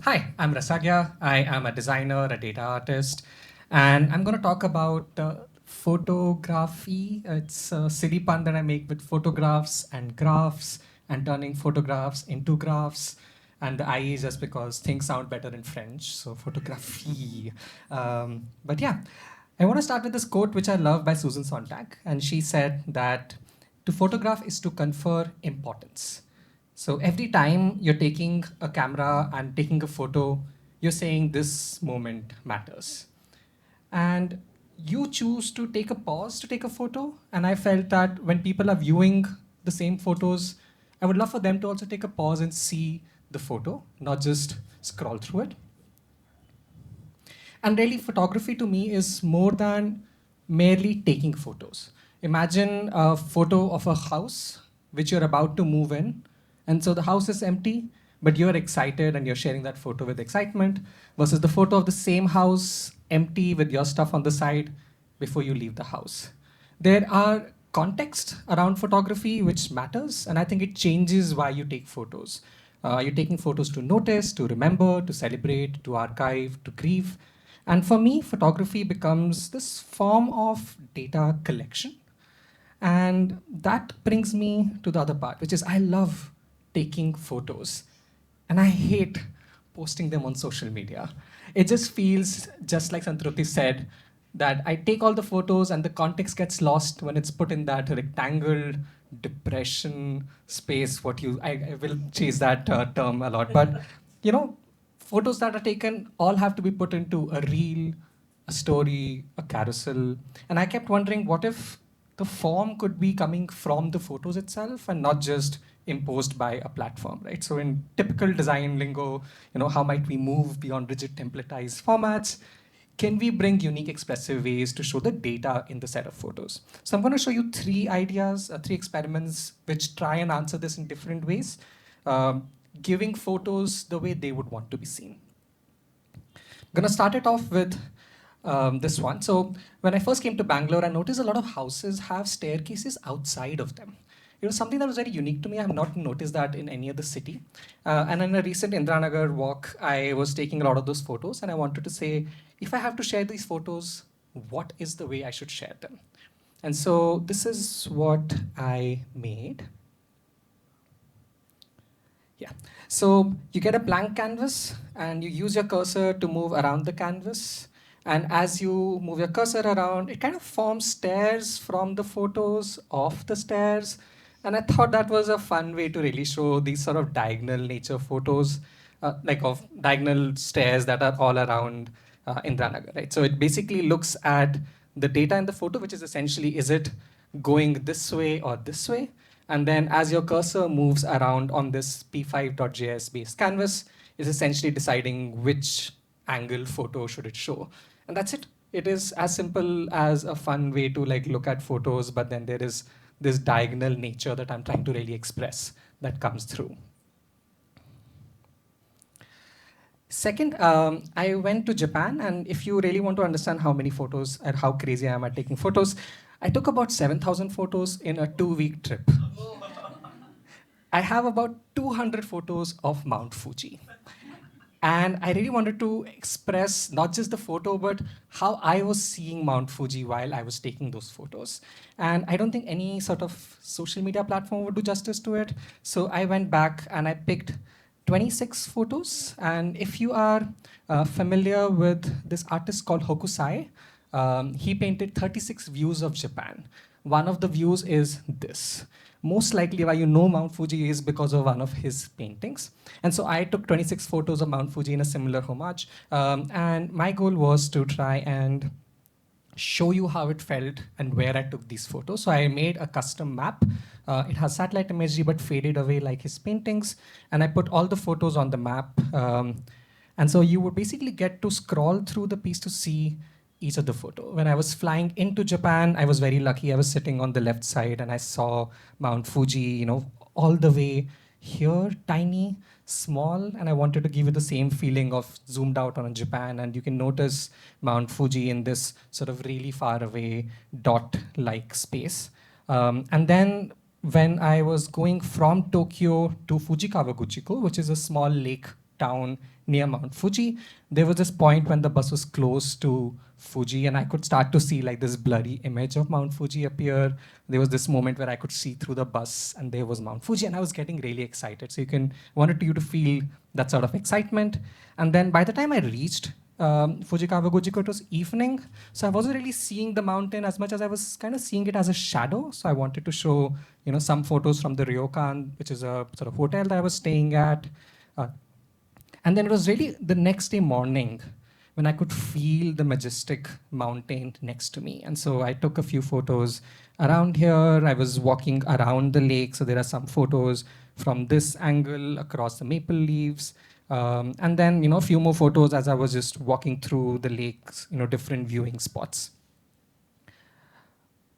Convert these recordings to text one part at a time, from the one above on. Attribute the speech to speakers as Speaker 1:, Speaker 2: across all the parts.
Speaker 1: Hi, I'm Rasagy. I am a designer, a data artist, and I'm going to talk about photography. It's a silly pun that I make with photographs and graphs and turning photographs into graphs. And the IE is just because things sound better in French, so photography. But yeah, I want to start with this quote which I love by Susan Sontag. And she said that to photograph is to confer importance. So every time you're taking a camera and taking a photo, you're saying this moment matters. And you choose to take a pause to take a photo. And I felt that when people are viewing the same photos, I would love for them to also take a pause and see the photo, not just scroll through it. And really, photography to me is more than merely taking photos. Imagine a photo of a house which you're about to move in. And so the house is empty, but you're excited and you're sharing that photo with excitement, versus the photo of the same house empty with your stuff on the side before you leave the house. There are context around photography which matters, and I think it changes why you take photos. You're taking photos to notice, to remember, to celebrate, to archive, to grieve. And for me, photography becomes this form of data collection. And that brings me to the other part, which is I love taking photos and I hate posting them on social media. It just feels just like Santruti said, that I take all the photos and the context gets lost when it's put in that rectangle depression space. I will chase that term a lot, but you know, photos that are taken all have to be put into a reel, a story, a carousel. And I kept wondering, what if the form could be coming from the photos itself and not just imposed by a platform, right? So in typical design lingo, how might we move beyond rigid templatized formats? Can we bring unique expressive ways to show the data in the set of photos? So I'm going to show you three ideas, three experiments which try and answer this in different ways, um, giving photos the way they would want to be seen. I'm going to start it off with this one. So when I first came to Bangalore, I noticed a lot of houses have staircases outside of them. It was something that was very unique to me. I have not noticed that in any other city. And in a recent Indiranagar walk, I was taking a lot of those photos, and I wanted to say, if I have to share these photos, what is the way I should share them? And so this is what I made. Yeah. So you get a blank canvas and you use your cursor to move around the canvas. And as you move your cursor around, it kind of forms stairs from the photos of the stairs. And I thought that was a fun way to really show these sort of diagonal nature photos, like of diagonal stairs that are all around Indiranagar, right? So it basically looks at the data in the photo, which is essentially, is it going this way or this way? And then as your cursor moves around on this p5.js based canvas, is essentially deciding which angle photo should it show. And that's it. It is as simple as a fun way to like look at photos, but then there is this diagonal nature that I'm trying to really express that comes through. Second, I went to Japan, and if you really want to understand how many photos and how crazy I am at taking photos, I took about 7,000 photos in a 2-week trip. I have about 200 photos of Mount Fuji. And I really wanted to express not just the photo, but how I was seeing Mount Fuji while I was taking those photos. And I don't think any sort of social media platform would do justice to it. So I went back and I picked 26 photos. And if you are familiar with this artist called Hokusai, he painted 36 views of Japan. One of the views is this. Most likely why you know Mount Fuji is because of one of his paintings. And so I took 26 photos of Mount Fuji in a similar homage. And my goal was to try and show you how it felt and where I took these photos. So I made a custom map. It has satellite imagery but faded away like his paintings. And I put all the photos on the map. And so you would basically get to scroll through the piece to see each of the photo. When I was flying into Japan, I was very lucky. I was sitting on the left side and I saw Mount Fuji, all the way here, tiny, small, and I wanted to give you the same feeling of zoomed out on Japan, and you can notice Mount Fuji in this sort of really far away dot-like space. And then when I was going from Tokyo to Fujikawa Guchiko, which is a small lake town near Mount Fuji. There was this point when the bus was close to Fuji, and I could start to see like this blurry image of Mount Fuji appear. There was this moment where I could see through the bus, and there was Mount Fuji, and I was getting really excited. So wanted you to feel that sort of excitement. And then by the time I reached Fujikawa Gujiko, it was evening, so I wasn't really seeing the mountain as much as I was kind of seeing it as a shadow. So I wanted to show, some photos from the ryokan, which is a sort of hotel that I was staying at. And then it was really the next day morning when I could feel the majestic mountain next to me. And so I took a few photos around here. I was walking around the lake, so there are some photos from this angle across the maple leaves. And then, a few more photos as I was just walking through the lakes, different viewing spots.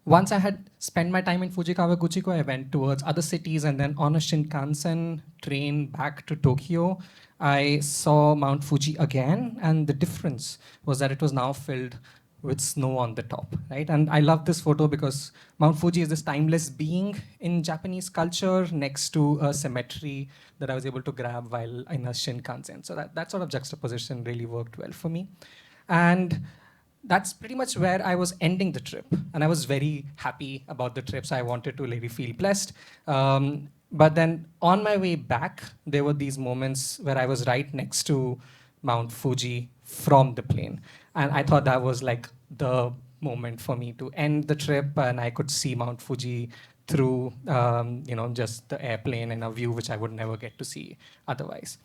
Speaker 1: Once I had spent my time in Fujikawa Guchiko, I went towards other cities, and then on a Shinkansen train back to Tokyo, I saw Mount Fuji again, and the difference was that it was now filled with snow on the top, right? And I love this photo because Mount Fuji is this timeless being in Japanese culture next to a cemetery that I was able to grab while in a Shinkansen. So that sort of juxtaposition really worked well for me. And that's pretty much where I was ending the trip. And I was very happy about the trip, so I wanted to really feel blessed. But then on my way back, there were these moments where I was right next to Mount Fuji from the plane. And I thought that was like the moment for me to end the trip, and I could see Mount Fuji through just the airplane in a view which I would never get to see otherwise.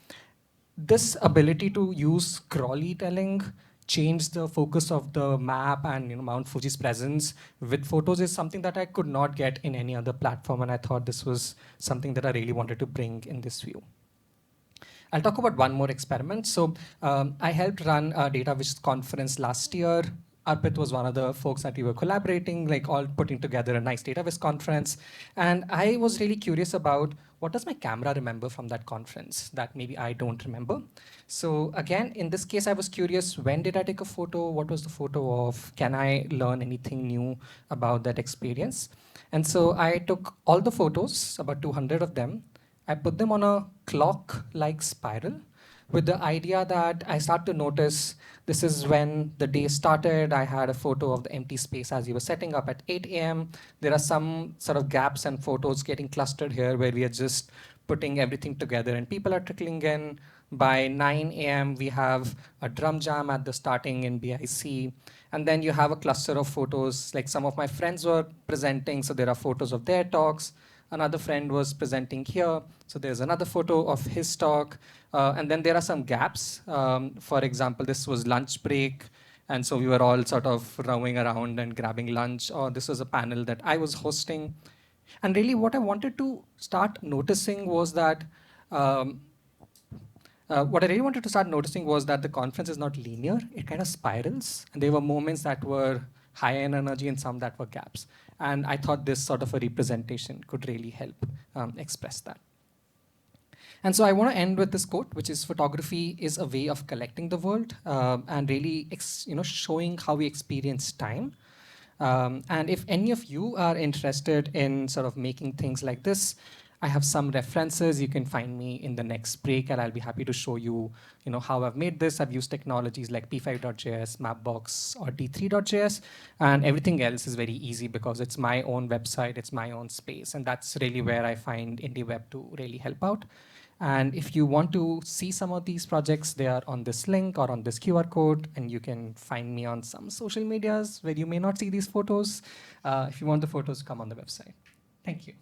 Speaker 1: This ability to use scrolly telling, change the focus of the map and Mount Fuji's presence with photos is something that I could not get in any other platform, and I thought this was something that I really wanted to bring in this view. I'll talk about one more experiment. So I helped run a DataViz conference last year. Arpit was one of the folks that we were collaborating, like all putting together a nice DataViz conference. And I was really curious about what does my camera remember from that conference that maybe I don't remember. So again, in this case, I was curious, when did I take a photo? What was the photo of? Can I learn anything new about that experience? And so I took all the photos, about 200 of them. I put them on a clock-like spiral with the idea that I start to notice this is when the day started. I had a photo of the empty space as we were setting up at 8 a.m. There are some sort of gaps and photos getting clustered here where we are just putting everything together and people are trickling in. By 9 a.m., we have a drum jam at the starting in BIC. And then you have a cluster of photos, like some of my friends were presenting, so there are photos of their talks. Another friend was presenting here, so there's another photo of his talk. And then there are some gaps. For example, this was lunch break, and so we were all sort of roaming around and grabbing lunch, or this was a panel that I was hosting. And really what I wanted to start noticing was that the conference is not linear. It kind of spirals, and there were moments that were high in energy and some that were gaps. And I thought this sort of a representation could really help express that. And so I want to end with this quote, which is, photography is a way of collecting the world and really showing how we experience time. And if any of you are interested in sort of making things like this, I have some references. You can find me in the next break, and I'll be happy to show you, how I've made this. I've used technologies like p5.js, Mapbox, or d3.js, and everything else is very easy because it's my own website, it's my own space, and that's really where I find IndieWeb to really help out. And if you want to see some of these projects, they are on this link or on this QR code, and you can find me on some social medias where you may not see these photos. If you want the photos, come on the website. Thank you.